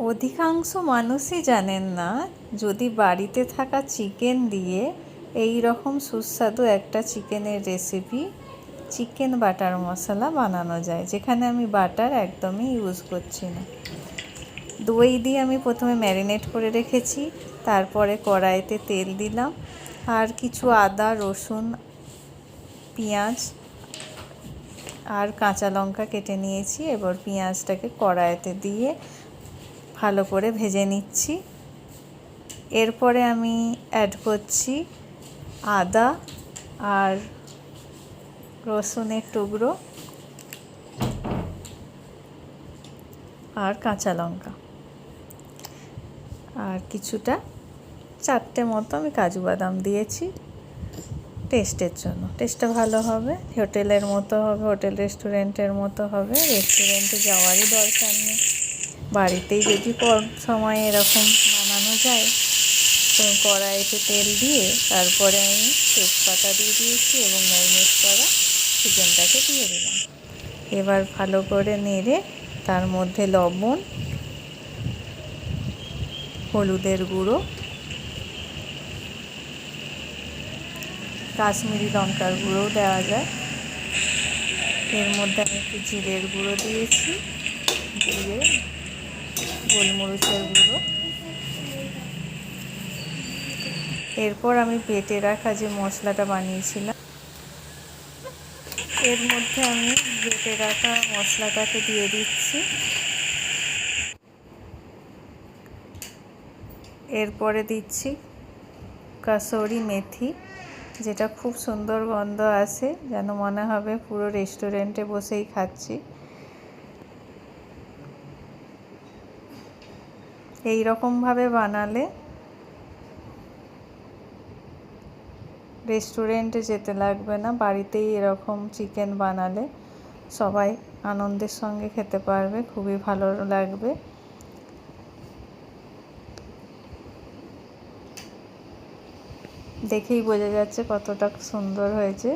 অধিকাংশ মানুষই জানেন না যদি বাড়িতে থাকা চিকেন দিয়ে এই রকম সুস্বাদু একটা চিকেনের রেসিপি চিকেন বাটার মশলা বানানো যায়, যেখানে আমি বাটার একদমই ইউজ করছি না। দই দিয়ে আমি প্রথমে ম্যারিনেট করে রেখেছি, তারপরে কড়াইতে তেল দিলাম আর কিছু আদা, রসুন, পেঁয়াজ আর কাঁচা লঙ্কা কেটে নিয়েছি। এবার পেঁয়াজটাকে কড়াইতে দিয়ে ভালো করে ভেজে নিচ্ছি। এরপরে আমি অ্যাড করছি আদা আর রসুনের টুকরো আর কাঁচা লঙ্কা আর কিছুটা 4টে মতো আমি কাজু বাদাম দিয়েছি টেস্টের জন্য। টেস্টটা ভালো হবে, হোটেলের মতো হবে, হোটেল রেস্টুরেন্টের মতো হবে। রেস্টুরেন্টে যাওয়ারই দরকার নেই, বাড়িতেই যদি কম সময়ে এরকম বানানো যায়। তো কড়াইতে তেল দিয়ে তারপরে আমি তেজপাতা দিয়ে দিয়েছি এবং ম্যারিনেট করা চিকেনটাকে দিয়ে দিলাম। এবার ভালো করে নেড়ে তার মধ্যে লবণ, হলুদের গুঁড়ো, কাশ্মীরি লঙ্কার গুঁড়োও দেওয়া যায়। এর মধ্যে আমি একটু জিরের গুঁড়ো দিয়েছি, দিয়ে গোলমরিচের গুঁড়ো। এরপর আমি বেটে রাখা যে মশলাটা বানিয়েছিলাম এর মধ্যে আমি বেটে রাখা মশলাটাকে দিয়ে দিচ্ছি। এরপরে দিচ্ছি কাসুরি মেথি, যেটা খুব সুন্দর গন্ধ আসে, যেন মনে হবে পুরো রেস্টুরেন্টে বসেই খাচ্ছি। এই রকমভাবে বানালে রেস্টুরেন্টে যেতে লাগবে না, বাড়িতেই এরকম চিকেন বানালে সবাই আনন্দের সঙ্গে খেতে পারবে, খুবই ভালো লাগবে। দেখেই বোঝা যাচ্ছে কতটা সুন্দর হয়েছে।